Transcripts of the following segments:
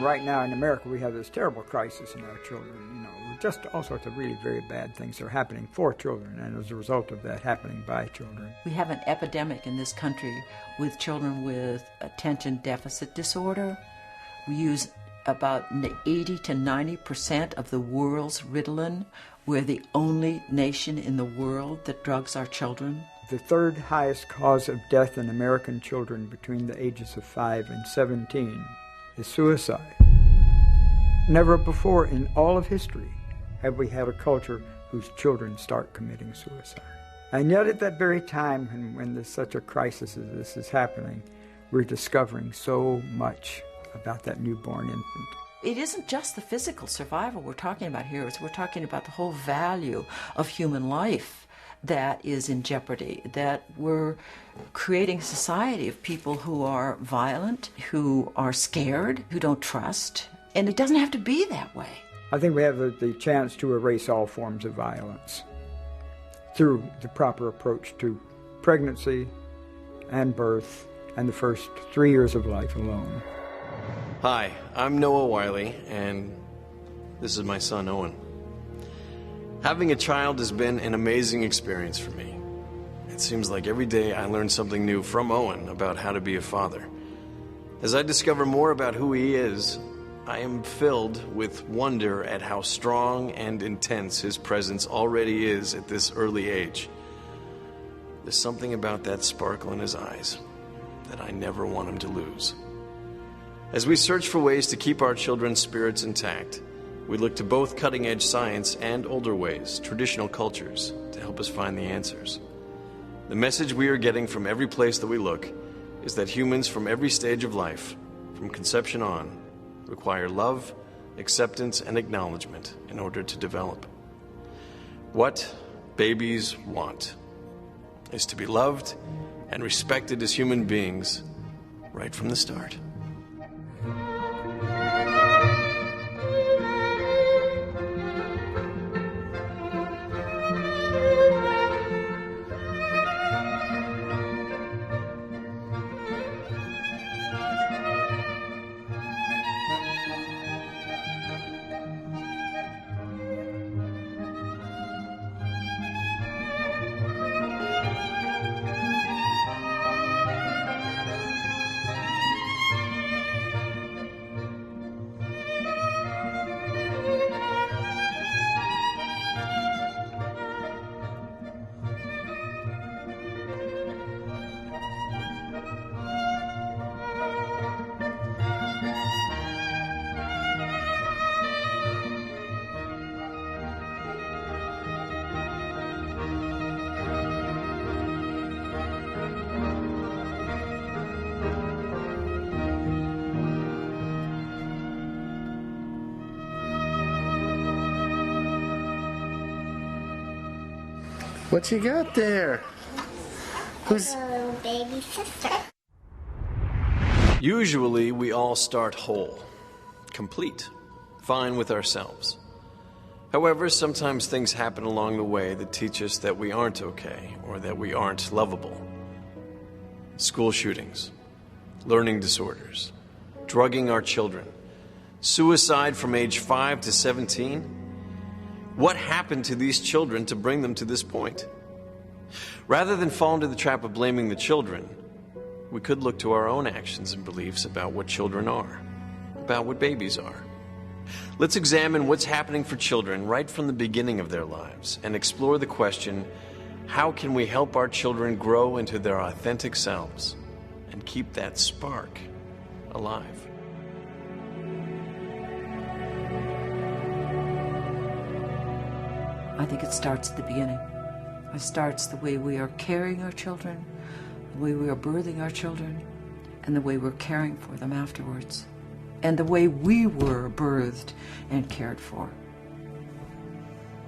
Right now in America, we have this terrible crisis in our children. Just all sorts of really very bad things are happening for children, and as a result of that, happening by children. We have an epidemic in this country with children with attention deficit disorder. We use about 80 to 90% of the world's Ritalin. We're the only nation in the world that drugs our children. The third highest cause of death in American children between the ages of 5 and 17 is suicide. Never before in all of history have we had a culture whose children start committing suicide. And yet at that very time when there's such a crisis as this is happening, we're discovering so much about that newborn infant. It isn't just the physical survival we're talking about here. We're talking about the whole value of human life that is in jeopardy, that we're creating a society of people who are violent, who are scared, who don't trust. And it doesn't have to be that way. I think we have the chance to erase all forms of violence through the proper approach to pregnancy and birth and the first 3 years of life alone. Hi, I'm Noah Wiley, and this is my son, Owen. Having a child has been an amazing experience for me. It seems like every day I learn something new from Owen about how to be a father. As I discover more about who he is, I am filled with wonder at how strong and intense his presence already is at this early age. There's something about that sparkle in his eyes that I never want him to lose. As we search for ways to keep our children's spirits intact, we look to both cutting-edge science and older ways, traditional cultures, to help us find the answers. The message we are getting from every place that we look is that humans from every stage of life, from conception on, require love, acceptance, and acknowledgement in order to develop. What babies want is to be loved and respected as human beings right from the start. What you got there? Who's a little baby sister? Usually we all start whole, complete, fine with ourselves. However, sometimes things happen along the way that teach us that we aren't okay or that we aren't lovable. School shootings, learning disorders, drugging our children, suicide from age 5 to 17. What happened to these children to bring them to this point? Rather than fall into the trap of blaming the children, we could look to our own actions and beliefs about what children are, about what babies are. Let's examine what's happening for children right from the beginning of their lives and explore the question, how can we help our children grow into their authentic selves and keep that spark alive? I think it starts at the beginning. It starts the way we are carrying our children, the way we are birthing our children, and the way we're caring for them afterwards, and the way we were birthed and cared for.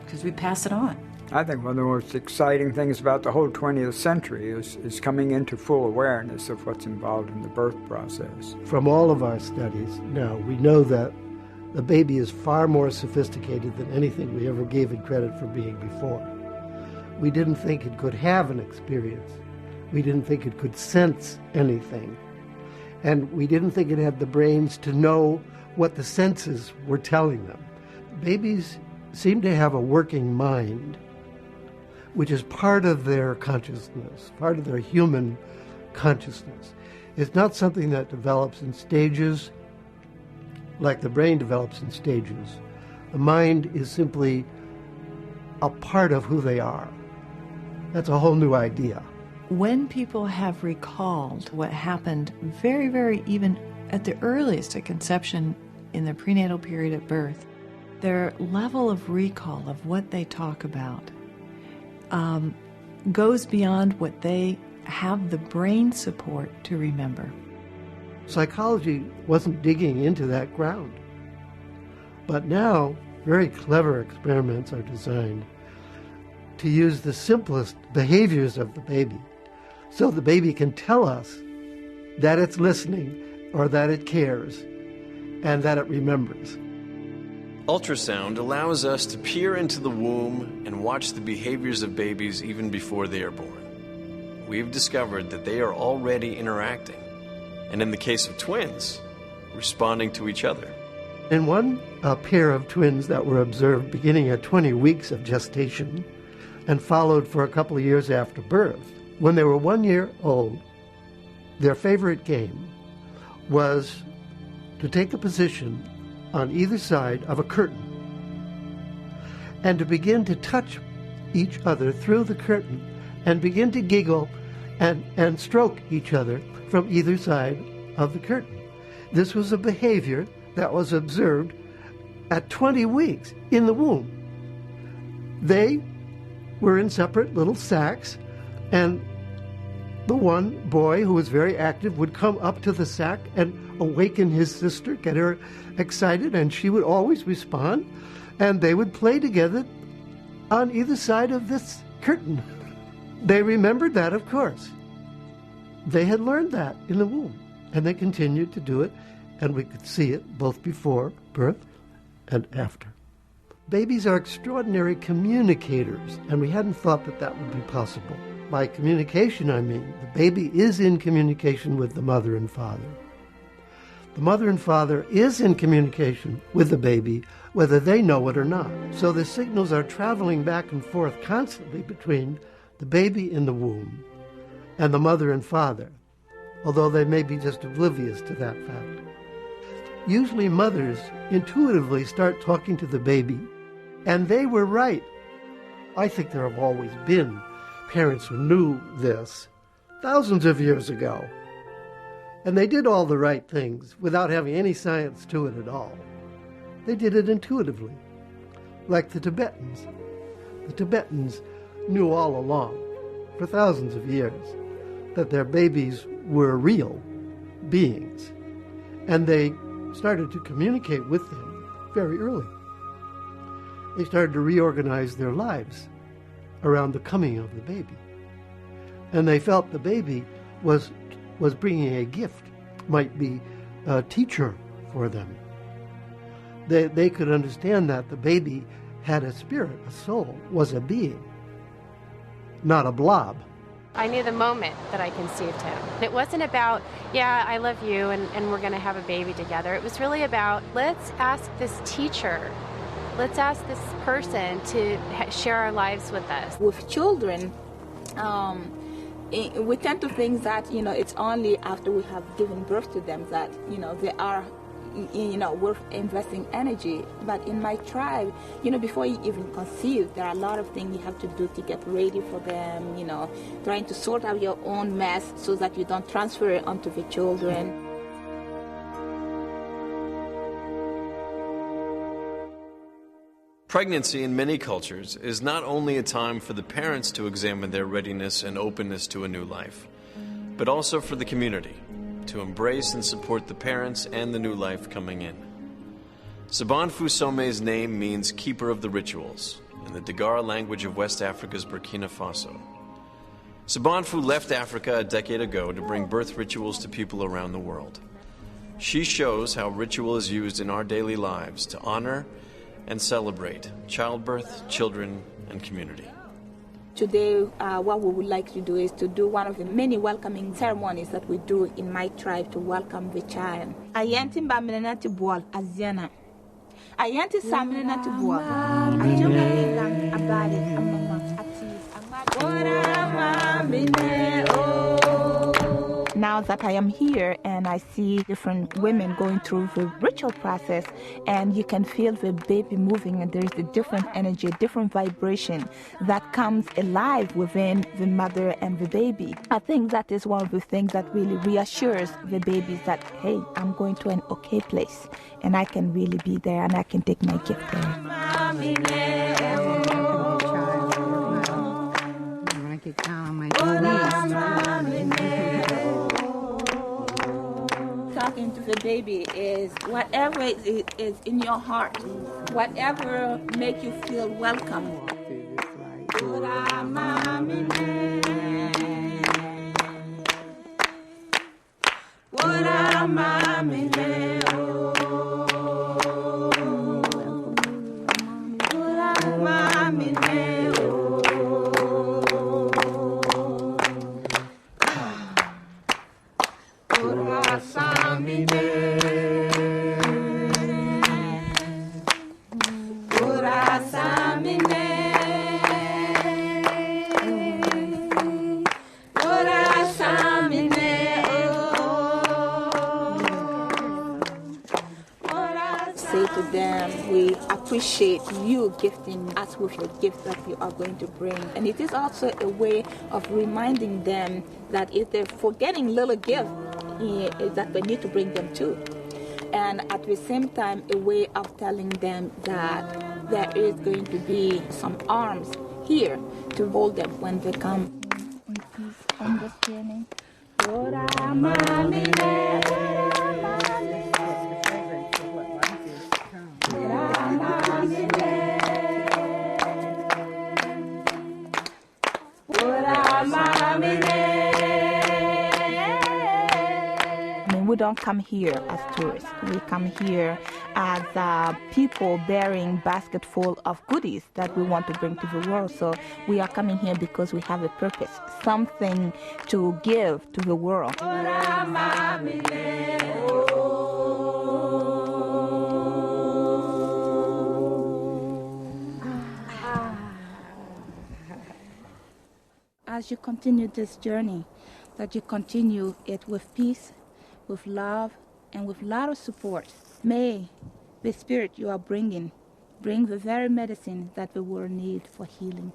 Because we pass it on. I think one of the most exciting things about the whole 20th century is coming into full awareness of what's involved in the birth process. From all of our studies now, we know that the baby is far more sophisticated than anything we ever gave it credit for being before. We didn't think it could have an experience. We didn't think it could sense anything. and we didn't think it had the brains to know what the senses were telling them. Babies seem to have a working mind, which is part of their consciousness, part of their human consciousness. It's not something that develops in stages like the brain develops in stages. The mind is simply a part of who they are. That's a whole new idea. When people have recalled what happened very, very even at the earliest at conception in the prenatal period at birth, their level of recall of what they talk about goes beyond what they have the brain support to remember. Psychology wasn't digging into that ground. But now, very clever experiments are designed to use the simplest behaviors of the baby so the baby can tell us that it's listening or that it cares and that it remembers. Ultrasound allows us to peer into the womb and watch the behaviors of babies even before they are born. We've discovered that they are already interacting, and in the case of twins, responding to each other. In one pair of twins that were observed beginning at 20 weeks of gestation and followed for a couple of years after birth, when they were 1 year old, their favorite game was to take a position on either side of a curtain and to begin to touch each other through the curtain and begin to giggle and stroke each other from either side of the curtain. This was a behavior that was observed at 20 weeks in the womb. They were in separate little sacks, and the one boy who was very active would come up to the sack and awaken his sister, get her excited, and she would always respond, and they would play together on either side of this curtain. They remembered that, of course. They had learned that in the womb, and they continued to do it, and we could see it both before birth and after. Babies are extraordinary communicators, and we hadn't thought that that would be possible. By communication, I mean the baby is in communication with the mother and father. The mother and father is in communication with the baby, whether they know it or not. So the signals are traveling back and forth constantly between the baby in the womb and the mother and father, although they may be just oblivious to that fact. Usually mothers intuitively start talking to the baby, and they were right. I think there have always been parents who knew this thousands of years ago, and they did all the right things without having any science to it at all. They did it intuitively, like the Tibetans. The Tibetans knew all along, for thousands of years, that their babies were real beings, and they started to communicate with them very early. They started to reorganize their lives around the coming of the baby. And they felt the baby was bringing a gift, might be a teacher for them. They could understand that the baby had a spirit, a soul, was a being, not a blob. I knew the moment that I conceived him. It wasn't about, yeah, I love you and we're going to have a baby together. It was really about, let's ask this teacher, let's ask this person to share our lives with us. With children, we tend to think that, it's only after we have given birth to them that, they are, worth investing energy. But in my tribe, before you even conceive, there are a lot of things you have to do to get ready for them, trying to sort out your own mess so that you don't transfer it onto the children. Pregnancy in many cultures is not only a time for the parents to examine their readiness and openness to a new life, but also for the community to embrace and support the parents and the new life coming in. Sabanfu Some's name means keeper of the rituals in the Dagara language of West Africa's Burkina Faso. Sabanfu left Africa a decade ago to bring birth rituals to people around the world. She shows how ritual is used in our daily lives to honor and celebrate childbirth, children, and community. Today, what we would like to do is to do one of the many welcoming ceremonies that we do in my tribe to welcome the child. Ayanti mbamenati boal aziana. Ayanti samenati boal. Ajunga ilang abade amama atis amama. Now that I am here and I see different women going through the ritual process, and you can feel the baby moving, and there is a different energy, a different vibration that comes alive within the mother and the baby. I think that is one of the things that really reassures the babies that, hey, I'm going to an okay place and I can really be there and I can take my gift there. Talking to the baby is whatever is in your heart, whatever make you feel welcome. To them, we appreciate you gifting us with your gift that you are going to bring. And it is also a way of reminding them that if they're forgetting little gift, that they need to bring them too. And at the same time, a way of telling them that there is going to be some arms here to hold them when they come. On this journey. We don't come here as tourists. We come here as people bearing basket full of goodies that we want to bring to the world. So we are coming here because we have a purpose, something to give to the world. As you continue this journey, that you continue it with peace, with love, and with a lot of support. May the spirit you are bring the very medicine that the world needs for healing.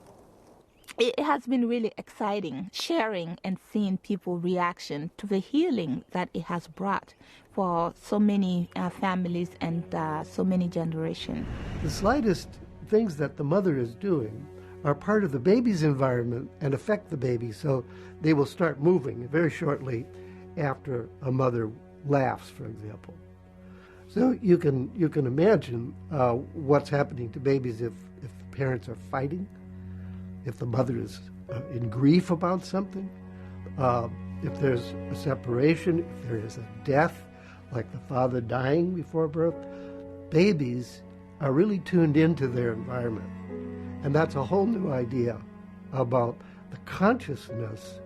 It has been really exciting sharing and seeing people's reaction to the healing that it has brought for so many families and so many generations. The slightest things that the mother is doing are part of the baby's environment and affect the baby, so they will start moving very shortly after a mother laughs, for example. So you can imagine what's happening to babies if parents are fighting, if the mother is in grief about something, if there's a separation, if there is a death, like the father dying before birth. Babies are really tuned into their environment. And that's a whole new idea about the consciousness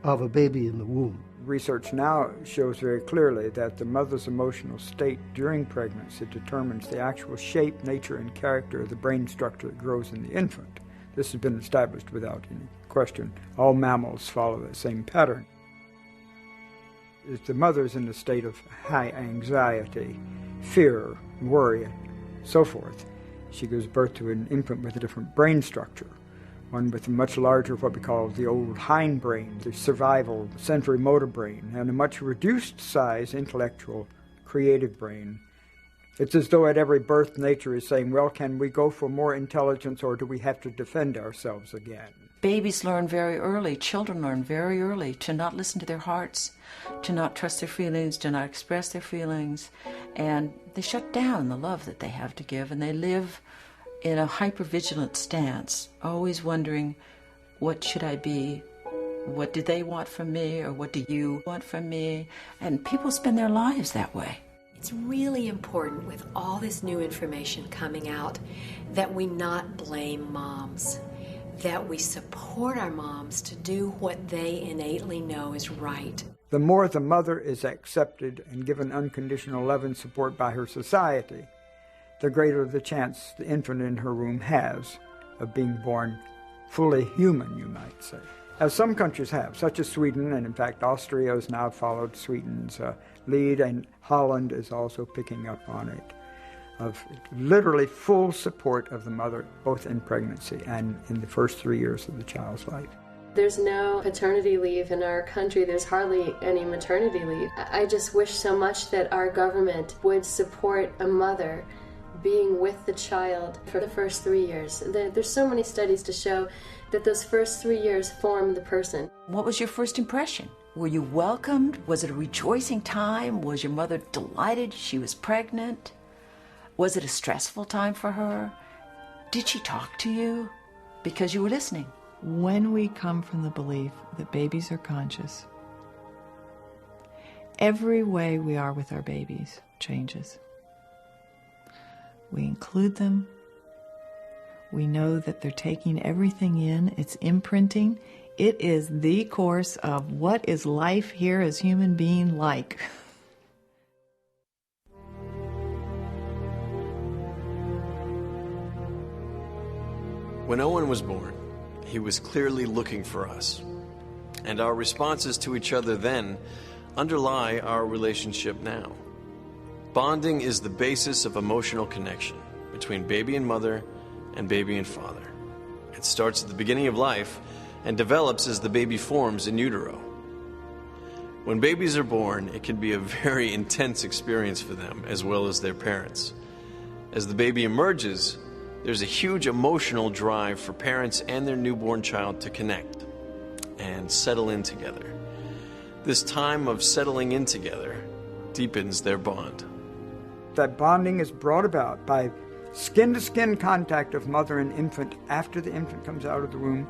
of a baby in the womb. Research now shows very clearly that the mother's emotional state during pregnancy determines the actual shape, nature, and character of the brain structure that grows in the infant. This has been established without any question. All mammals follow the same pattern. If the mother's in a state of high anxiety, fear, worry, and so forth, she gives birth to an infant with a different brain structure, one with a much larger, what we call the old hindbrain, the survival sensory motor brain, and a much reduced size intellectual creative brain. It's as though at every birth nature is saying, well, can we go for more intelligence or do we have to defend ourselves again? Babies learn very early, children learn very early to not listen to their hearts, to not trust their feelings, to not express their feelings, and they shut down the love that they have to give, and they live in a hypervigilant stance, always wondering, what should I be? What do they want from me, or what do you want from me? And people spend their lives that way. It's really important with all this new information coming out that we not blame moms, that we support our moms to do what they innately know is right. The more the mother is accepted and given unconditional love and support by her society, the greater the chance the infant in her womb has of being born fully human, you might say. As some countries have, such as Sweden, and in fact Austria has now followed Sweden's lead, and Holland is also picking up on it, of literally full support of the mother, both in pregnancy and in the first 3 years of the child's life. There's no paternity leave in our country. There's hardly any maternity leave. I just wish so much that our government would support a mother being with the child for the first 3 years. There's so many studies to show that those first 3 years form the person. What was your first impression? Were you welcomed? Was it a rejoicing time? Was your mother delighted she was pregnant? Was it a stressful time for her? Did she talk to you because you were listening? When we come from the belief that babies are conscious, every way we are with our babies changes. We include them. We know that they're taking everything in. It's imprinting. It is the course of what is life here as human being like. When Owen was born, he was clearly looking for us. And our responses to each other then underlie our relationship now. Bonding is the basis of emotional connection between baby and mother and baby and father. It starts at the beginning of life and develops as the baby forms in utero. When babies are born, it can be a very intense experience for them as well as their parents. As the baby emerges, there's a huge emotional drive for parents and their newborn child to connect and settle in together. This time of settling in together deepens their bond. That bonding is brought about by skin-to-skin contact of mother and infant after the infant comes out of the womb.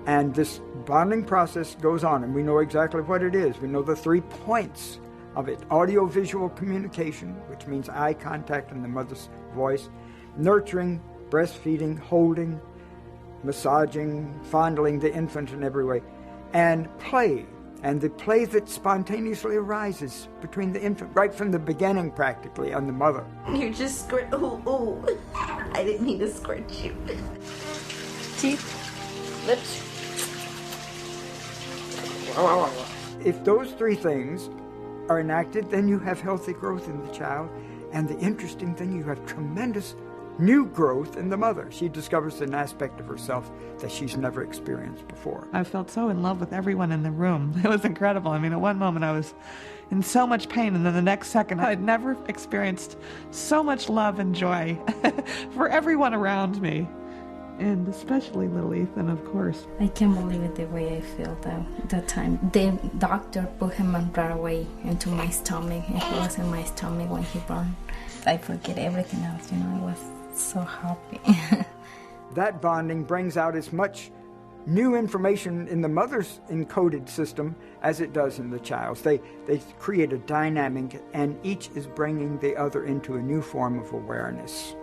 And this bonding process goes on, and we know exactly what it is. We know the 3 points of it. Audio-visual communication, which means eye contact and the mother's voice, nurturing, breastfeeding, holding, massaging, fondling the infant in every way, and play. And the play that spontaneously arises between the infant, right from the beginning practically, and the mother. You just squirt. Oh, I didn't mean to squirt you. Teeth, lips. If those 3 things are enacted, then you have healthy growth in the child. And the interesting thing, you have tremendous new growth in the mother. She discovers an aspect of herself that she's never experienced before. I felt so in love with everyone in the room. It was incredible. I mean, at one moment I was in so much pain, and then the next second I'd never experienced so much love and joy for everyone around me. And especially little Ethan, of course. I can't believe it the way I feel that time. The doctor put him right away into my stomach, and he was in my stomach when he born. I forget everything else, I was so happy. That bonding brings out as much new information in the mother's encoded system as it does in the child's. They create a dynamic, and each is bringing the other into a new form of awareness.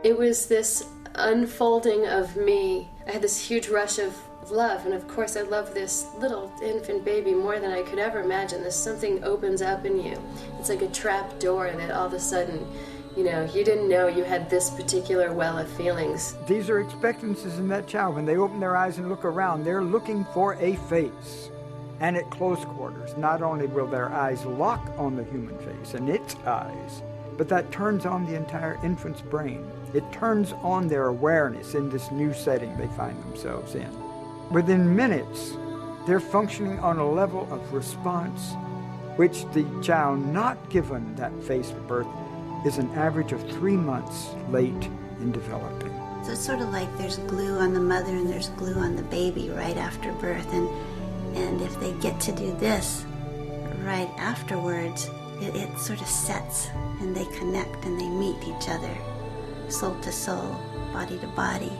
It was this unfolding of me. I had this huge rush of love, and of course I love this little infant baby more than I could ever imagine. There's something opens up in you. It's like a trap door that all of a sudden, you didn't know you had this particular well of feelings. These are expectancies in that child. When they open their eyes and look around, they're looking for a face. And at close quarters, not only will their eyes lock on the human face and its eyes, but that turns on the entire infant's brain. It turns on their awareness in this new setting they find themselves in. Within minutes, they're functioning on a level of response which the child not given that face at birth is an average of 3 months late in developing. So it's sort of like there's glue on the mother and there's glue on the baby right after birth. And if they get to do this right afterwards, it sort of sets, and they connect and they meet each other, soul to soul, body to body.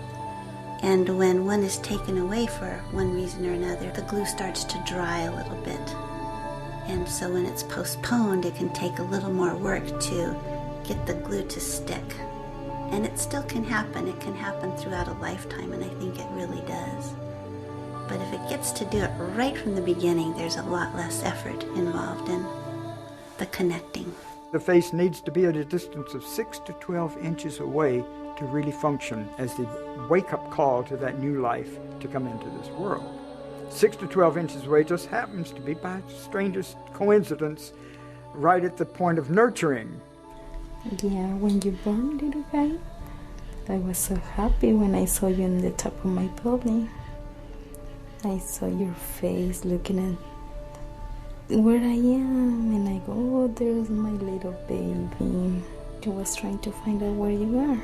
And when one is taken away for one reason or another, the glue starts to dry a little bit. And so when it's postponed, it can take a little more work to get the glue to stick. And it still can happen. It can happen throughout a lifetime, and I think it really does. But if it gets to do it right from the beginning, there's a lot less effort involved in the connecting. The face needs to be at a distance of 6 to 12 inches away to really function as the wake-up call to that new life to come into this world. 6 to 12 inches away just happens to be, by strangest coincidence, right at the point of nurturing. Yeah, when you born, little guy, I was so happy when I saw you on the top of my belly. I saw your face looking at where I am, and I go, oh, there's my little baby. I was trying to find out where you are.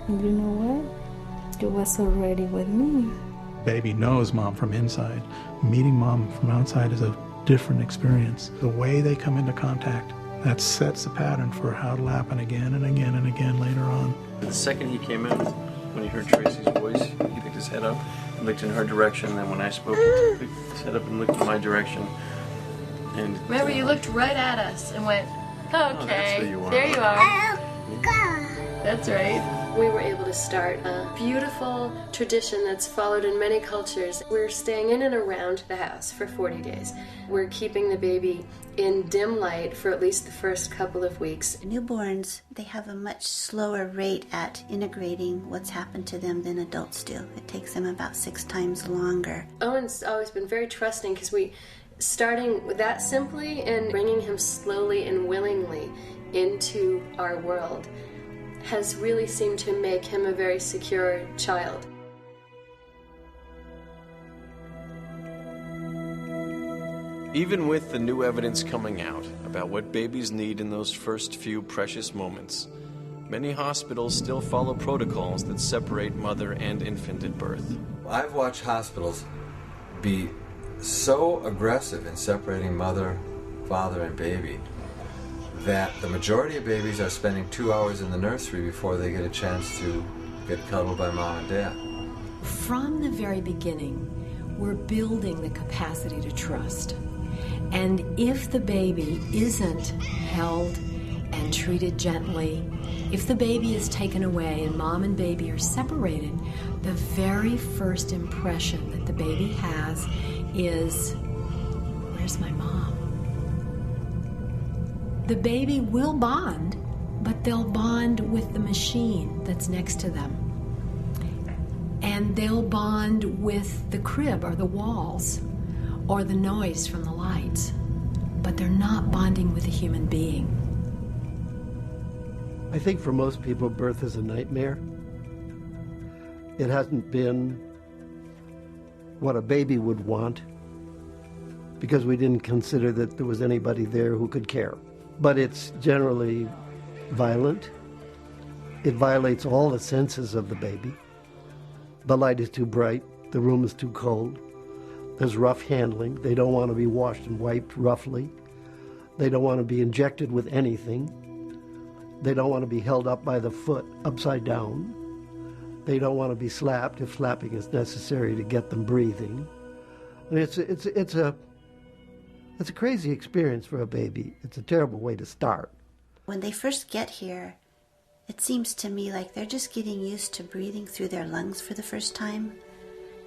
And you know what? You was already with me. Baby knows mom from inside. Meeting mom from outside is a different experience. The way they come into contact, that sets the pattern for how it'll happen again and again and again later on. The second he came in, when he heard Tracy's voice, he picked his head up and looked in her direction. And then when I spoke, he picked his head up and looked in my direction. And remember, you looked right at us and went, okay, there you are. That's right. We were able to start a beautiful tradition that's followed in many cultures. We're staying in and around the house for 40 days. We're keeping the baby in dim light for at least the first couple of weeks. Newborns, they have a much slower rate at integrating what's happened to them than adults do. It takes them about 6 times longer. Owen's always been very trusting because we, starting with that simply and bringing him slowly and willingly into our world, has really seemed to make him a very secure child. Even with the new evidence coming out about what babies need in those first few precious moments, many hospitals still follow protocols that separate mother and infant at birth. I've watched hospitals be so aggressive in separating mother, father, and baby that the majority of babies are spending 2 hours in the nursery before they get a chance to get cuddled by mom and dad. From the very beginning, we're building the capacity to trust. And if the baby isn't held and treated gently, if the baby is taken away and mom and baby are separated, the very first impression that the baby has is, where's my mom? The baby will bond, but they'll bond with the machine that's next to them. And they'll bond with the crib or the walls or the noise from the lights, but they're not bonding with a human being. I think for most people, birth is a nightmare. It hasn't been what a baby would want because we didn't consider that there was anybody there who could care. But it's generally violent. It violates all the senses of the baby. The light is too bright. The room is too cold. There's rough handling. They don't want to be washed and wiped roughly. They don't want to be injected with anything. They don't want to be held up by the foot upside down. They don't want to be slapped if slapping is necessary to get them breathing. I mean, it's a crazy experience for a baby. It's a terrible way to start. When they first get here, it seems to me like they're just getting used to breathing through their lungs for the first time.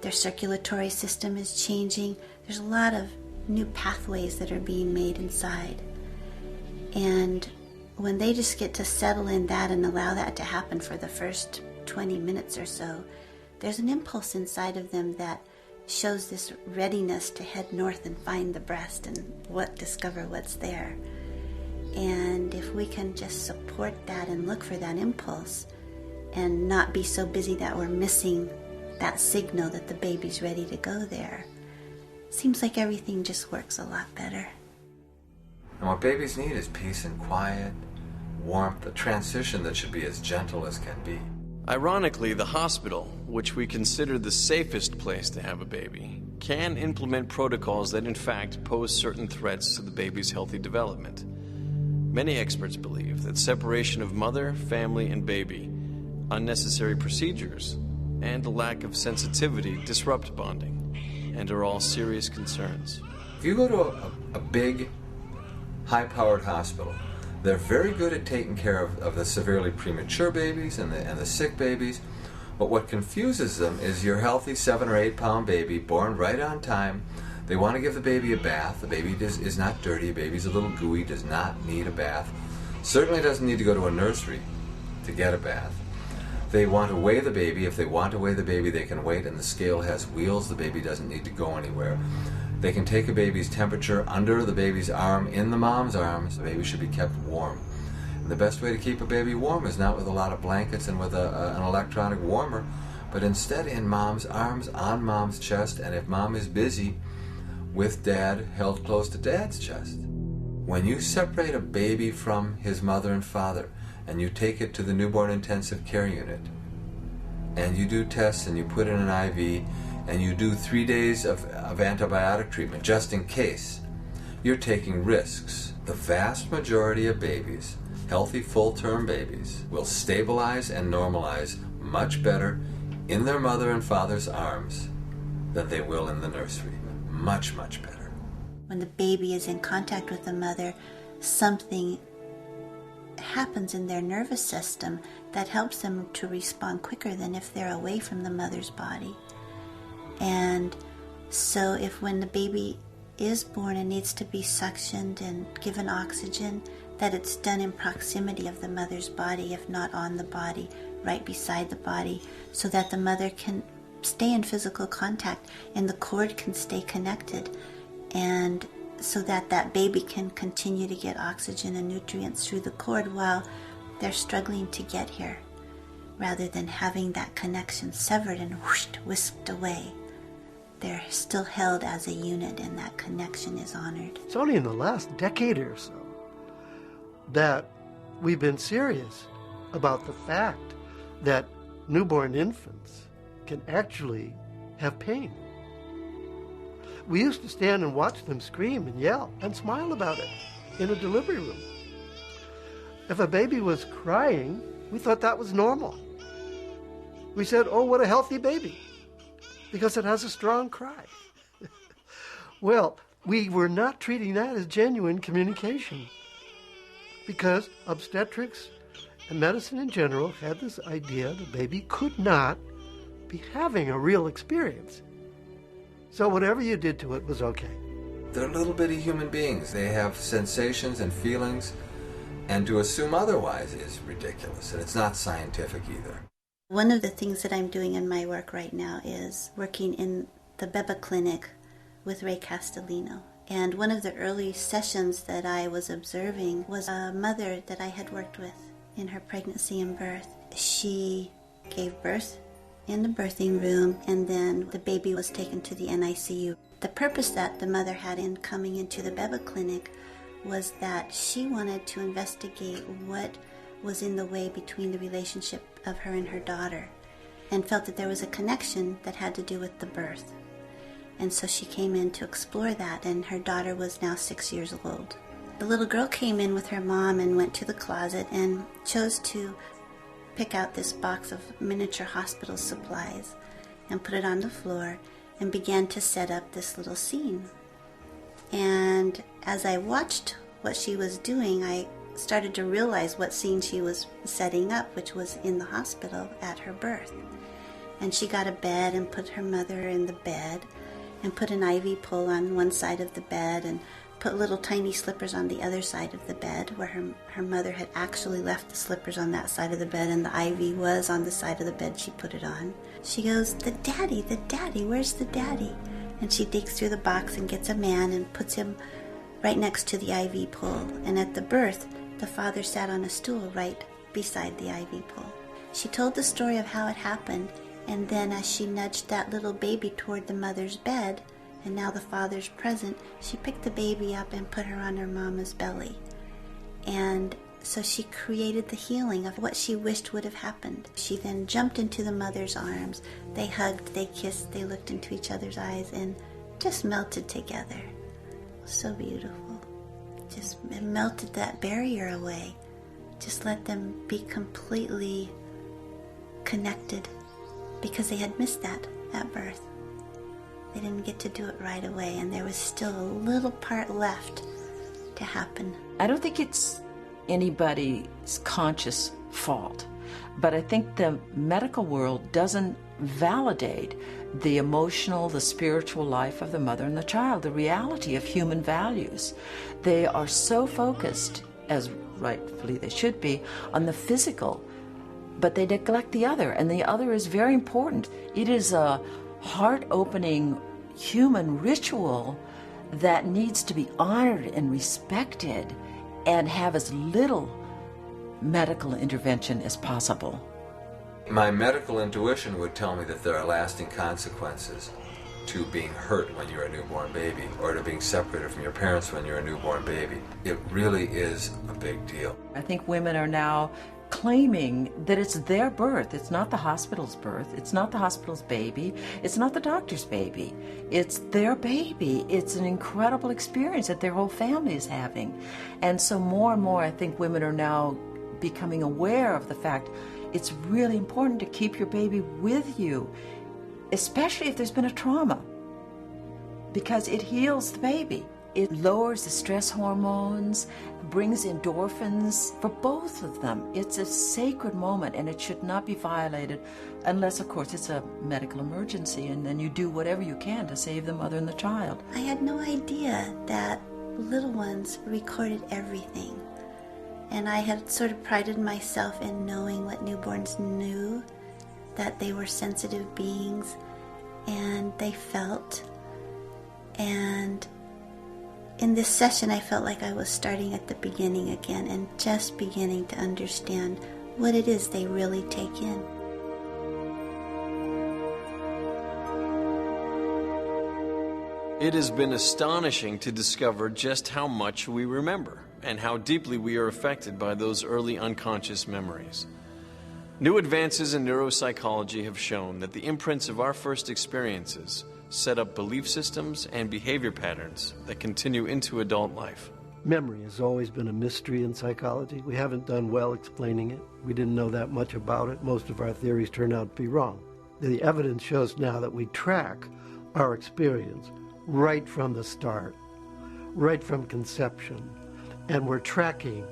Their circulatory system is changing. There's a lot of new pathways that are being made inside. And when they just get to settle in that and allow that to happen for the first 20 minutes or so, there's an impulse inside of them that shows this readiness to head north and find the breast and discover what's there. And if we can just support that and look for that impulse and not be so busy that we're missing that signal that the baby's ready to go there, seems like everything just works a lot better. And what babies need is peace and quiet, warmth, a transition that should be as gentle as can be. Ironically, the hospital, which we consider the safest place to have a baby, can implement protocols that in fact pose certain threats to the baby's healthy development. Many experts believe that separation of mother, family, and baby, unnecessary procedures, and a lack of sensitivity disrupt bonding, and are all serious concerns. If you go to a big, high-powered hospital, They're very good at taking care of the severely premature babies and the sick babies, but what confuses them is your healthy 7 or 8 pound baby born right on time. They want to give the baby a bath. The baby is not dirty. The baby's a little gooey, does not need a bath. Certainly doesn't need to go to a nursery to get a bath. They want to weigh the baby. If they want to weigh the baby, they can wait, and the scale has wheels. The baby doesn't need to go anywhere. They can take a baby's temperature under the baby's arm, in the mom's arms. The baby should be kept warm. And the best way to keep a baby warm is not with a lot of blankets and with an electronic warmer, but instead in mom's arms, on mom's chest, and if mom is busy, with dad held close to dad's chest. When you separate a baby from his mother and father, and you take it to the newborn intensive care unit, and you do tests and you put in an IV, and you do 3 days of antibiotic treatment just in case, you're taking risks. The vast majority of babies, healthy full-term babies, will stabilize and normalize much better in their mother and father's arms than they will in the nursery. Much, much better. When the baby is in contact with the mother, something happens in their nervous system that helps them to respond quicker than if they're away from the mother's body. And so if when the baby is born and needs to be suctioned and given oxygen, that it's done in proximity of the mother's body, if not on the body, right beside the body, so that the mother can stay in physical contact and the cord can stay connected, and so that that baby can continue to get oxygen and nutrients through the cord while they're struggling to get here, rather than having that connection severed and whisked away. They're still held as a unit, and that connection is honored. It's only in the last decade or so that we've been serious about the fact that newborn infants can actually have pain. We used to stand and watch them scream and yell and smile about it in a delivery room. If a baby was crying, we thought that was normal. We said, oh, what a healthy baby, because it has a strong cry. Well, we were not treating that as genuine communication, because obstetrics and medicine in general had this idea the baby could not be having a real experience. So whatever you did to it was okay. They're little bitty human beings. They have sensations and feelings, and to assume otherwise is ridiculous, and it's not scientific either. One of the things that I'm doing in my work right now is working in the Beba clinic with Ray Castellino. And one of the early sessions that I was observing was a mother that I had worked with in her pregnancy and birth. She gave birth in the birthing room, and then the baby was taken to the NICU. The purpose that the mother had in coming into the Beba clinic was that she wanted to investigate what was in the way between the relationship of her and her daughter, and felt that there was a connection that had to do with the birth. And so she came in to explore that, and her daughter was now 6 years old. The little girl came in with her mom and went to the closet and chose to pick out this box of miniature hospital supplies and put it on the floor and began to set up this little scene. And as I watched what she was doing, I started to realize what scene she was setting up, which was in the hospital at her birth. And she got a bed and put her mother in the bed and put an IV pole on one side of the bed and put little tiny slippers on the other side of the bed, where her mother had actually left the slippers on that side of the bed and the IV was on the side of the bed she put it on. She goes, the daddy, where's the daddy? And she digs through the box and gets a man and puts him right next to the IV pole. And at the birth, the father sat on a stool right beside the IV pole. She told the story of how it happened, and then as she nudged that little baby toward the mother's bed, and now the father's present, she picked the baby up and put her on her mama's belly. And so she created the healing of what she wished would have happened. She then jumped into the mother's arms. They hugged, they kissed, they looked into each other's eyes and just melted together. So beautiful. Just melted that barrier away. Just let them be completely connected, because they had missed that at birth. They didn't get to do it right away, and there was still a little part left to happen. I don't think it's anybody's conscious fault. But I think the medical world doesn't validate the emotional, the spiritual life of the mother and the child, the reality of human values. They are so focused, as rightfully they should be, on the physical, but they neglect the other, and the other is very important. It is a heart-opening human ritual that needs to be honored and respected and have as little medical intervention as possible. My medical intuition would tell me that there are lasting consequences to being hurt when you're a newborn baby, or to being separated from your parents when you're a newborn baby. It really is a big deal. I think women are now claiming that it's their birth. It's not the hospital's birth. It's not the hospital's baby. It's not the doctor's baby. It's their baby. It's an incredible experience that their whole family is having. And so more and more, I think women are now becoming aware of the fact it's really important to keep your baby with you, especially if there's been a trauma, because it heals the baby. It lowers the stress hormones, brings endorphins for both of them. It's a sacred moment, and it should not be violated unless, of course, it's a medical emergency, and then you do whatever you can to save the mother and the child. I had no idea that little ones recorded everything. And I had sort of prided myself in knowing what newborns knew, that they were sensitive beings, and they felt. And in this session, I felt like I was starting at the beginning again and just beginning to understand what it is they really take in. It has been astonishing to discover just how much we remember and how deeply we are affected by those early unconscious memories. New advances in neuropsychology have shown that the imprints of our first experiences set up belief systems and behavior patterns that continue into adult life. Memory has always been a mystery in psychology. We haven't done well explaining it. We didn't know that much about it. Most of our theories turn out to be wrong. The evidence shows now that we track our experience right from the start, right from conception, and we're tracking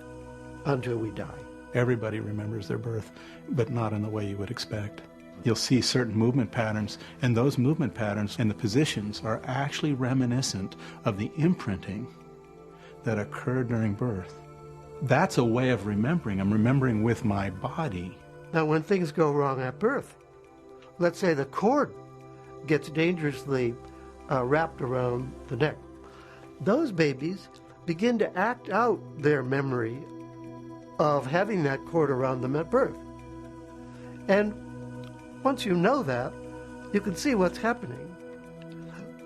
until we die. Everybody remembers their birth, but not in the way you would expect. You'll see certain movement patterns, and those movement patterns and the positions are actually reminiscent of the imprinting that occurred during birth. That's a way of remembering. I'm remembering with my body. Now, when things go wrong at birth, let's say the cord gets dangerously wrapped around the neck, those babies begin to act out their memory of having that cord around them at birth. And once you know that, you can see what's happening.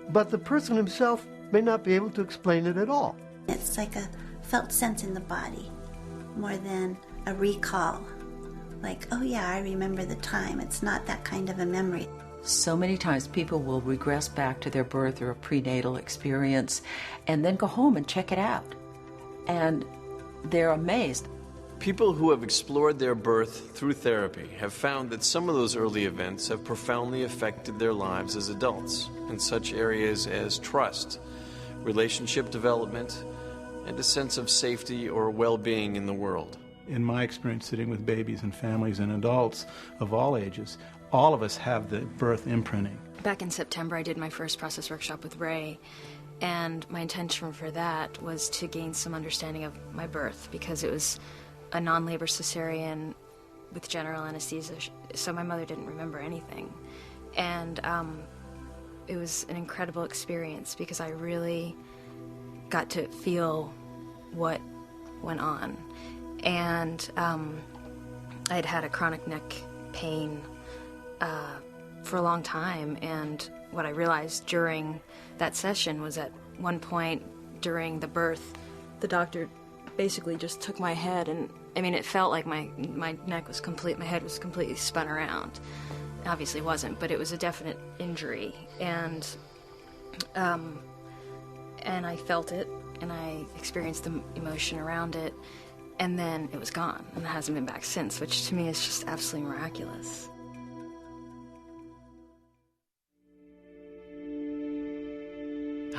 But the person himself may not be able to explain it at all. It's like a felt sense in the body, more than a recall. Like, oh yeah, I remember the time. It's not that kind of a memory. So many times people will regress back to their birth or a prenatal experience and then go home and check it out. And they're amazed. People who have explored their birth through therapy have found that some of those early events have profoundly affected their lives as adults in such areas as trust, relationship development, and a sense of safety or well-being in the world. In my experience sitting with babies and families and adults of all ages, all of us have the birth imprinting. Back in September, I did my first process workshop with Ray, and my intention for that was to gain some understanding of my birth, because it was a non-labor cesarean with general anesthesia, so my mother didn't remember anything. And it was an incredible experience because I really got to feel what went on. And I'd had a chronic neck pain for a long time, and what I realized during that session was at one point during the birth, the doctor basically just took my head, and I mean, it felt like my neck was my head was completely spun around. It obviously wasn't, but it was a definite injury, and I felt it, and I experienced the emotion around it, and then it was gone, and it hasn't been back since, which to me is just absolutely miraculous.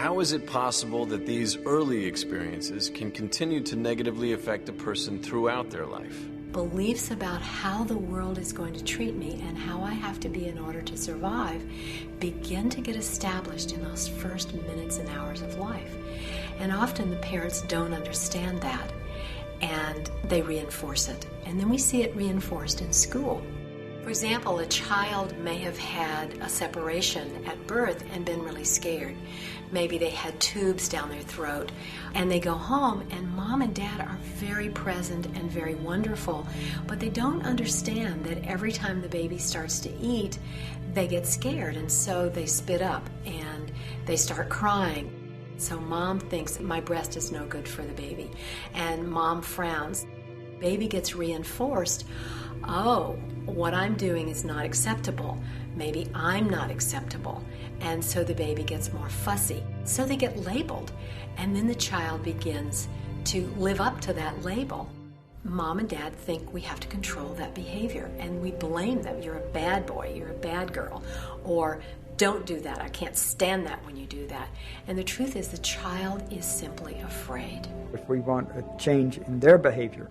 How is it possible that these early experiences can continue to negatively affect a person throughout their life? Beliefs about how the world is going to treat me and how I have to be in order to survive begin to get established in those first minutes and hours of life. And often the parents don't understand that, and they reinforce it. And then we see it reinforced in school. For example, a child may have had a separation at birth and been really scared. Maybe they had tubes down their throat, and they go home and mom and dad are very present and very wonderful, but they don't understand that every time the baby starts to eat, they get scared, and so they spit up and they start crying. So mom thinks my breast is no good for the baby, and mom frowns. Baby gets reinforced. Oh, what I'm doing is not acceptable. Maybe I'm not acceptable. And so the baby gets more fussy. So they get labeled. And then the child begins to live up to that label. Mom and dad think we have to control that behavior. And we blame them. You're a bad boy. You're a bad girl. Or don't do that. I can't stand that when you do that. And the truth is the child is simply afraid. If we want a change in their behavior,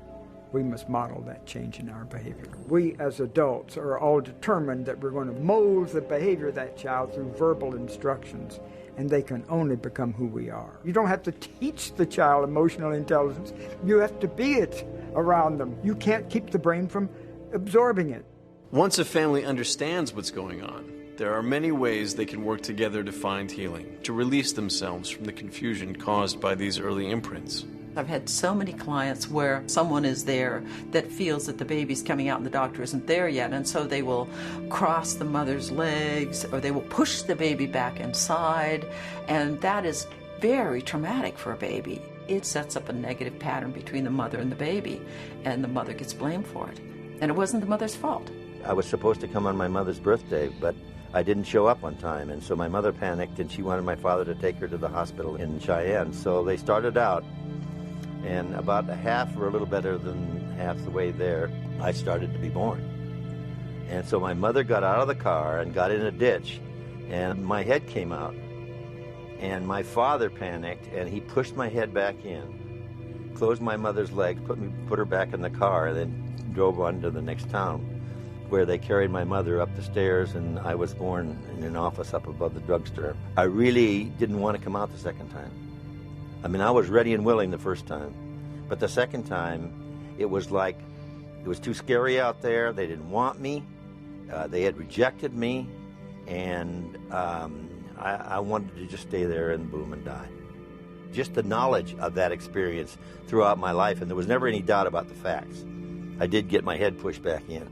we must model that change in our behavior. We as adults are all determined that we're going to mold the behavior of that child through verbal instructions, and they can only become who we are. You don't have to teach the child emotional intelligence. You have to be it around them. You can't keep the brain from absorbing it. Once a family understands what's going on, there are many ways they can work together to find healing, to release themselves from the confusion caused by these early imprints. I've had so many clients where someone is there that feels that the baby's coming out and the doctor isn't there yet, and so they will cross the mother's legs or they will push the baby back inside, and that is very traumatic for a baby. It sets up a negative pattern between the mother and the baby, and the mother gets blamed for it. And it wasn't the mother's fault. I was supposed to come on my mother's birthday, but I didn't show up on time, and so my mother panicked, and she wanted my father to take her to the hospital in Cheyenne. So they started out, and about half or a little better than half the way there, I started to be born. And so my mother got out of the car and got in a ditch, and my head came out. And my father panicked, and he pushed my head back in, closed my mother's legs, put her back in the car, and then drove on to the next town, where they carried my mother up the stairs, and I was born in an office up above the drugstore. I really didn't want to come out the second time. I mean, I was ready and willing the first time, but the second time, it was like, it was too scary out there. They didn't want me. They had rejected me, and I wanted to just stay there and boom and die. Just the knowledge of that experience throughout my life, and there was never any doubt about the facts. I did get my head pushed back in.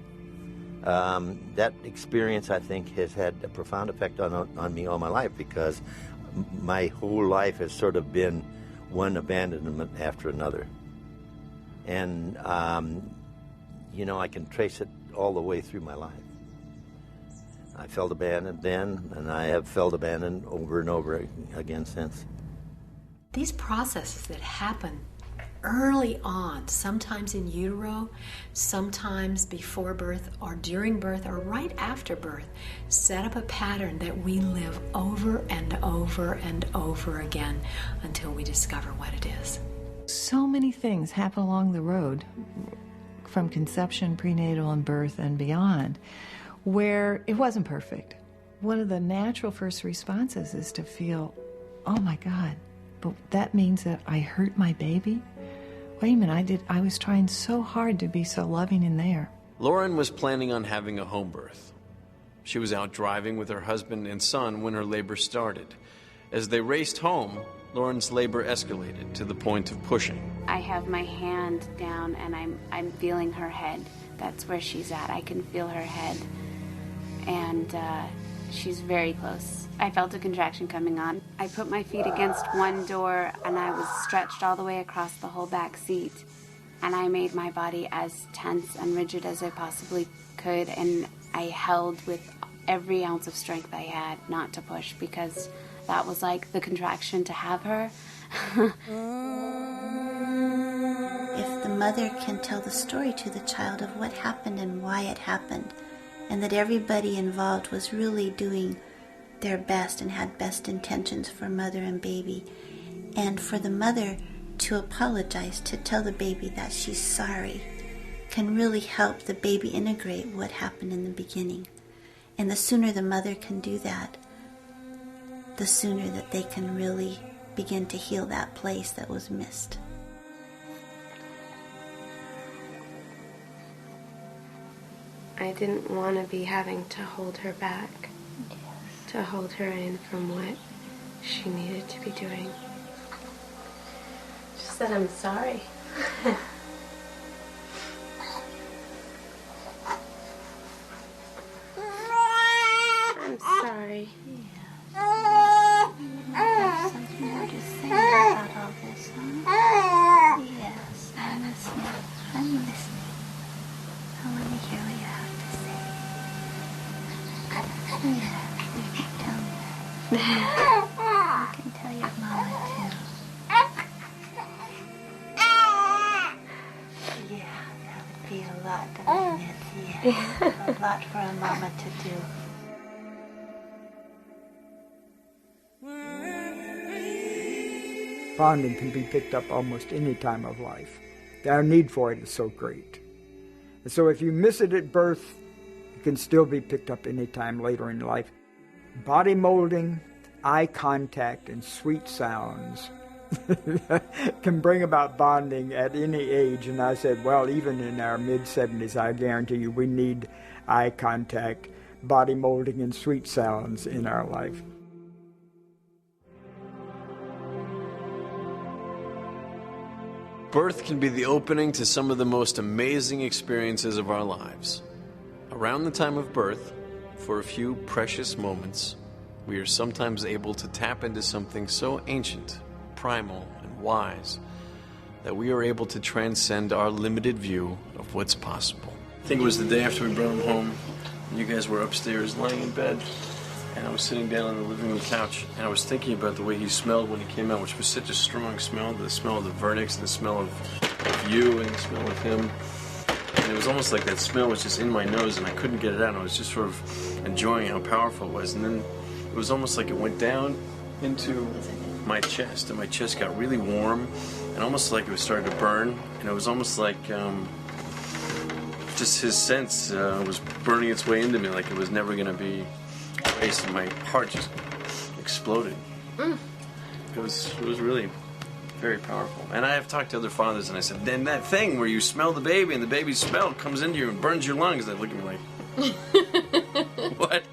That experience, I think, has had a profound effect on me all my life, because my whole life has sort of been one abandonment after another. And, you know, I can trace it all the way through my life. I felt abandoned then, and I have felt abandoned over and over again since. These processes that happen early on, sometimes in utero, sometimes before birth or during birth or right after birth, set up a pattern that we live over and over and over again until we discover what it is. So many things happen along the road, from conception, prenatal, and birth and beyond, where it wasn't perfect. One of the natural first responses is to feel, oh my God, but that means that I hurt my baby? Wait a minute, I was trying so hard to be so loving in there. Lauren was planning on having a home birth. She was out driving with her husband and son when her labor started. As they raced home, Lauren's labor escalated to the point of pushing. I have my hand down and I'm feeling her head. That's where she's at. I can feel her head. And she's very close. I felt a contraction coming on. I put my feet against one door and I was stretched all the way across the whole back seat. And I made my body as tense and rigid as I possibly could. And I held with every ounce of strength I had not to push, because that was like the contraction to have her. If the mother can tell the story to the child of what happened and why it happened, and that everybody involved was really doing their best and had best intentions for mother and baby. And for the mother to apologize, to tell the baby that she's sorry, can really help the baby integrate what happened in the beginning. And the sooner the mother can do that, the sooner that they can really begin to heal that place that was missed. I didn't want to be having to hold her back, to hold her in from what she needed to be doing. Just that I'm sorry. I'm sorry. Have something more to say about all this, huh? Yes, I'm listening. I'm listening. I want to hear what you have to say. Yeah, you can tell me that. You can tell your mama too. Yeah, that would be a lot, doesn't it? Yeah, a lot for a mama to do. Bonding can be picked up almost any time of life. Our need for it is so great. And so if you miss it at birth, it can still be picked up any time later in life. Body molding, eye contact, and sweet sounds can bring about bonding at any age. And I said, well, even in our mid-70s, I guarantee you we need eye contact, body molding, and sweet sounds in our life. Birth can be the opening to some of the most amazing experiences of our lives. Around the time of birth, for a few precious moments, we are sometimes able to tap into something so ancient, primal, and wise that we are able to transcend our limited view of what's possible. I think it was the day after we brought him home, and you guys were upstairs lying in bed, and I was sitting down on the living room couch, and I was thinking about the way he smelled when he came out, which was such a strong smell, the smell of the vernix, and the smell of you, and the smell of him. And it was almost like that smell was just in my nose, and I couldn't get it out, and I was just sort of enjoying how powerful it was. And then it was almost like it went down into my chest, and my chest got really warm, and almost like it was starting to burn, and it was almost like just his sense was burning its way into me, like it was never going to be erased, and my heart just exploded. It was really very powerful. And I have talked to other fathers, and I said, then that thing where you smell the baby and the baby's smell comes into you and burns your lungs. They look at me like, what?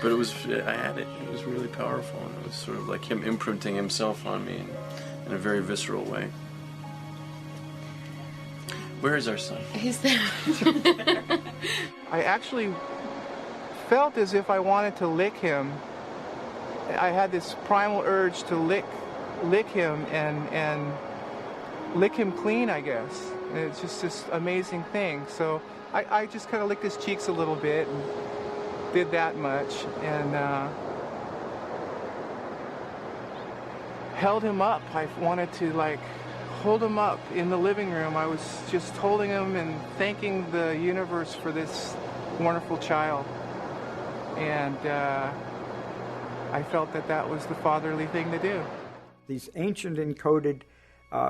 But I had it. It was really powerful, and it was sort of like him imprinting himself on me in a very visceral way. Where is our son? He's there. I actually felt as if I wanted to lick him. I had this primal urge to lick him and lick him clean, I guess. And it's just this amazing thing. So I just kind of licked his cheeks a little bit and did that much, and held him up. I wanted to hold him up in the living room. I was just holding him and thanking the universe for this wonderful child. And I felt that was the fatherly thing to do. These ancient encoded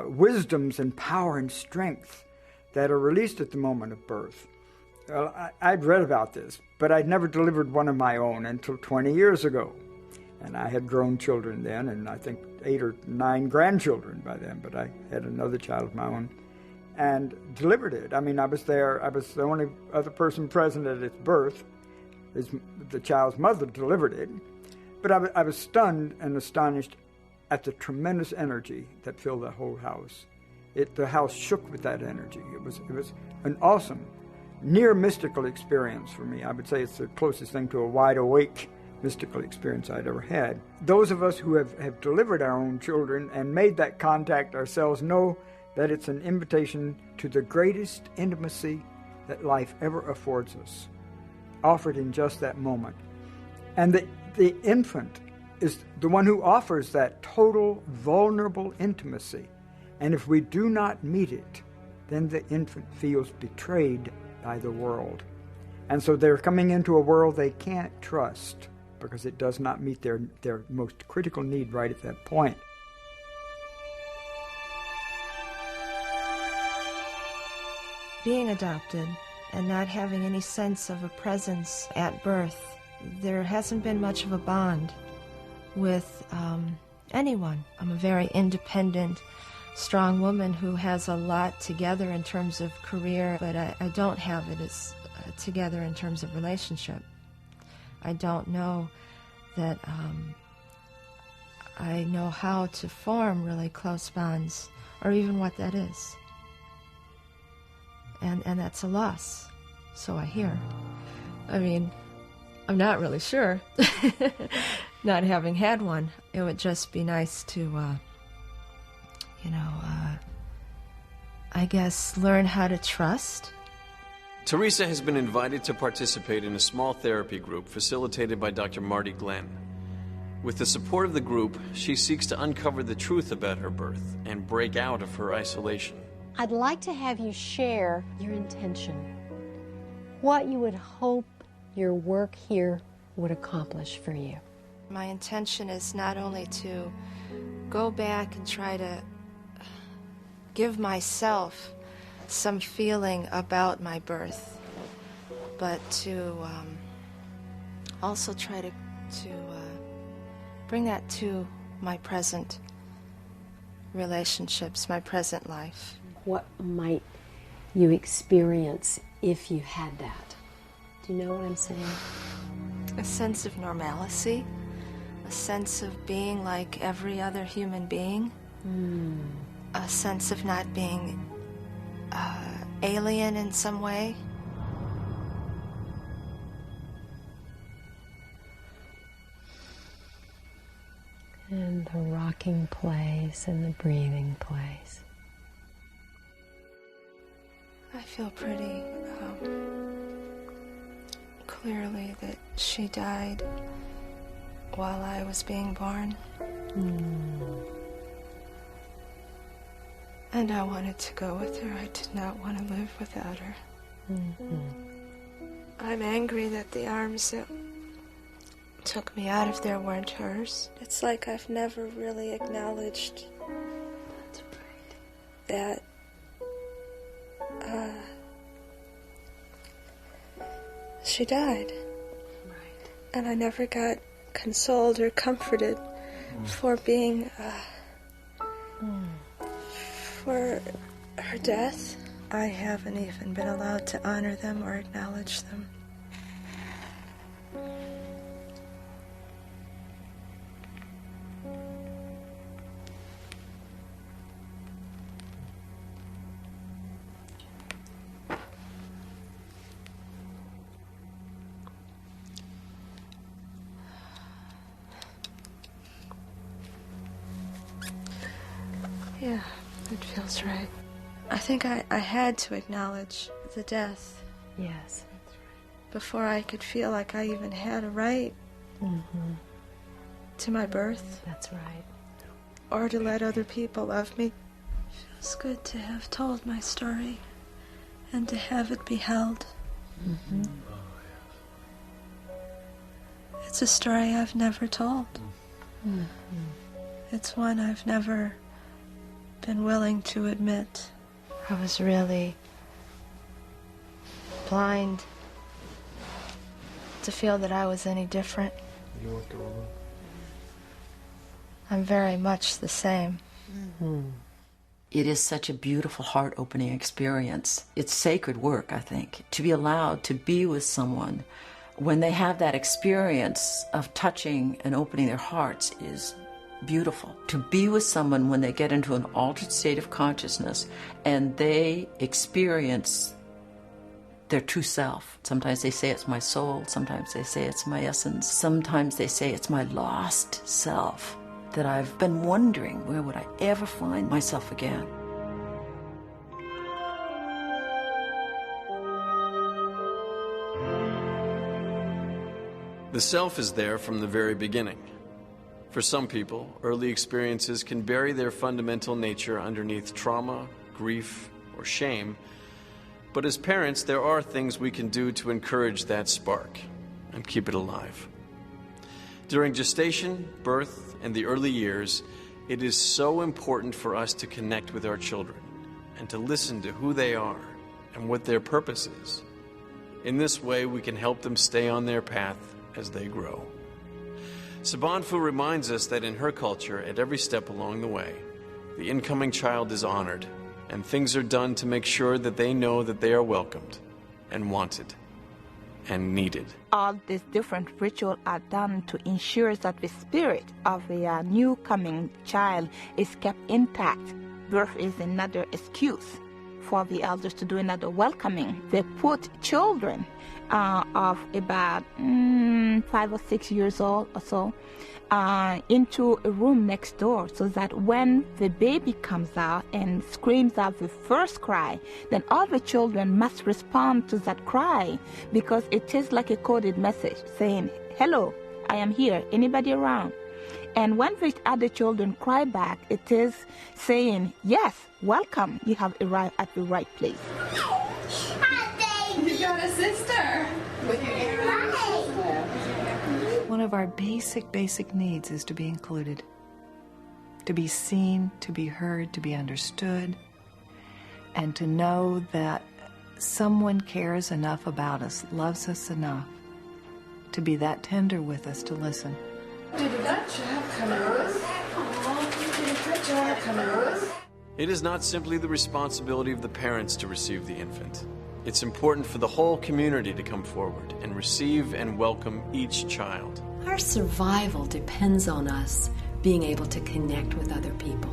wisdoms and power and strength that are released at the moment of birth. Well, I'd read about this, but I'd never delivered one of my own until 20 years ago. And I had grown children then, and I think 8 or 9 grandchildren by then, but I had another child of my own, and delivered it. I mean, I was there. I was the only other person present at its birth. The child's mother delivered it. But I was stunned and astonished at the tremendous energy that filled the whole house. The house shook with that energy. It was an awesome, near mystical experience for me. I would say it's the closest thing to a wide awake mystical experience I'd ever had. Those of us who have delivered our own children and made that contact ourselves know that it's an invitation to the greatest intimacy that life ever affords us, offered in just that moment. And the infant is the one who offers that total, vulnerable intimacy. And if we do not meet it, then the infant feels betrayed by the world. And so they're coming into a world they can't trust. because it does not meet their most critical need right at that point. Being adopted and not having any sense of a presence at birth, there hasn't been much of a bond with anyone. I'm a very independent, strong woman who has a lot together in terms of career, but I don't have it as together in terms of relationship. I don't know that I know how to form really close bonds, or even what that is. And that's a loss, so I hear. I mean, I'm not really sure, not having had one. It would just be nice to, I guess, learn how to trust. Teresa has been invited to participate in a small therapy group facilitated by Dr. Marty Glenn. With the support of the group, she seeks to uncover the truth about her birth and break out of her isolation. I'd like to have you share your intention, what you would hope your work here would accomplish for you. My intention is not only to go back and try to give myself some feeling about my birth, but to also try to bring that to my present relationships, my present life. What might you experience if you had that? Do you know what I'm saying? A sense of normalcy, a sense of being like every other human being, a sense of not being alien in some way. And the rocking place and the breathing place. I feel pretty clearly that she died while I was being born. And I wanted to go with her. I did not want to live without her. I'm angry that the arms that took me out of there weren't hers. It's like I've never really acknowledged that she died. Right. And I never got consoled or comforted for being for her death. I haven't even been allowed to honor them or acknowledge them. Yeah, it feels right. I think I had to acknowledge the death. Yes, that's right. Before I could feel like I even had a right to my birth. That's right. Or to let other people love me. It feels good to have told my story and to have it be held. It's a story I've never told. It's one I've never been willing to admit. I was really blind to feel that I was any different. I'm very much the same. It is such a beautiful, heart-opening experience. It's sacred work, I think, to be allowed to be with someone when they have that experience of touching and opening their hearts is beautiful. To be with someone when they get into an altered state of consciousness and they experience their true self. Sometimes they say it's my soul, sometimes they say it's my essence, sometimes they say it's my lost self, that I've been wondering, where would I ever find myself again? The self is there from the very beginning. For some people, early experiences can bury their fundamental nature underneath trauma, grief, or shame. But as parents, there are things we can do to encourage that spark and keep it alive. During gestation, birth, and the early years, it is so important for us to connect with our children and to listen to who they are and what their purpose is. In this way, we can help them stay on their path as they grow. Sabanfu reminds us that in her culture, at every step along the way, the incoming child is honored, and things are done to make sure that they know that they are welcomed and wanted and needed. All these different rituals are done to ensure that the spirit of a new coming child is kept intact. Birth is another excuse for the elders to do another welcoming. They put children of about 5 or 6 years old or so into a room next door, so that when the baby comes out and screams out the first cry, then all the children must respond to that cry, because it is like a coded message saying, "Hello, I am here. Anybody around?" And when the other children cry back, it is saying, "Yes, welcome. You have arrived at the right place." You got a sister. One of our basic needs is to be included, to be seen, to be heard, to be understood, and to know that someone cares enough about us, loves us enough, to be that tender with us, to listen. Did a good job coming with. You did a good job coming with. It is not simply the responsibility of the parents to receive the infant. It's important for the whole community to come forward and receive and welcome each child. Our survival depends on us being able to connect with other people.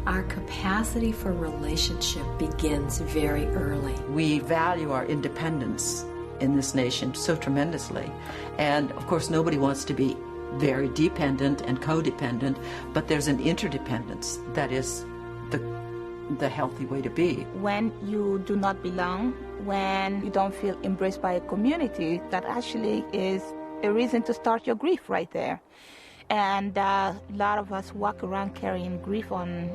Our capacity for relationship begins very early. We value our independence in this nation so tremendously. And of course, nobody wants to be very dependent and codependent, but there's an interdependence that is the healthy way to be. When you do not belong, when you don't feel embraced by a community, that actually is a reason to start your grief right there. And a lot of us walk around carrying grief on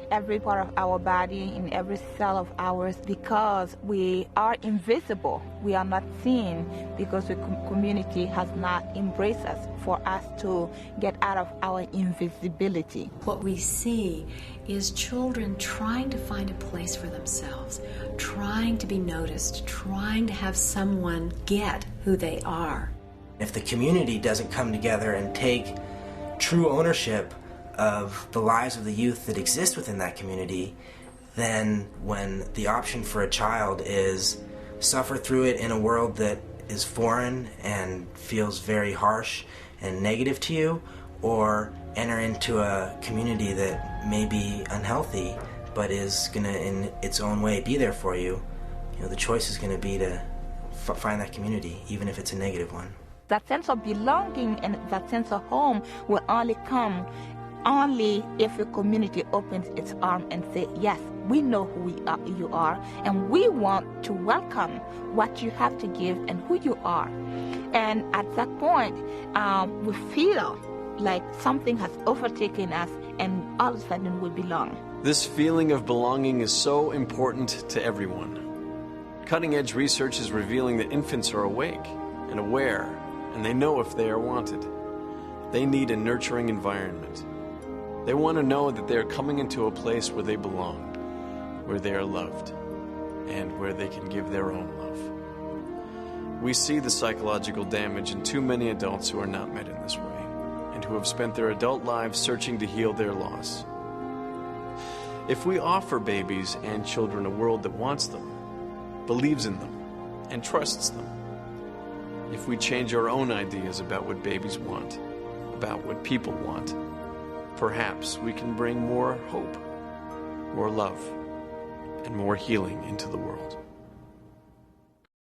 every part of our body, in every cell of ours, because we are invisible. We are not seen because the community has not embraced us for us to get out of our invisibility. What we see is children trying to find a place for themselves, trying to be noticed, trying to have someone get who they are. If the community doesn't come together and take true ownership of the lives of the youth that exist within that community, then when the option for a child is suffer through it in a world that is foreign and feels very harsh and negative to you, or enter into a community that may be unhealthy but is going to in its own way be there for you, the choice is going to be to find that community, even if it's a negative one. That sense of belonging and that sense of home will only come only if a community opens its arms and say, "Yes, we know who you are, and we want to welcome what you have to give and who you are." And at that point, we feel like something has overtaken us, and all of a sudden we belong. This feeling of belonging is so important to everyone. Cutting-edge research is revealing that infants are awake and aware, and they know if they are wanted. They need a nurturing environment. They want to know that they are coming into a place where they belong, where they are loved, and where they can give their own love. We see the psychological damage in too many adults who are not met in this way, and who have spent their adult lives searching to heal their loss. If we offer babies and children a world that wants them, believes in them, and trusts them, if we change our own ideas about what babies want, about what people want, perhaps we can bring more hope, more love, and more healing into the world.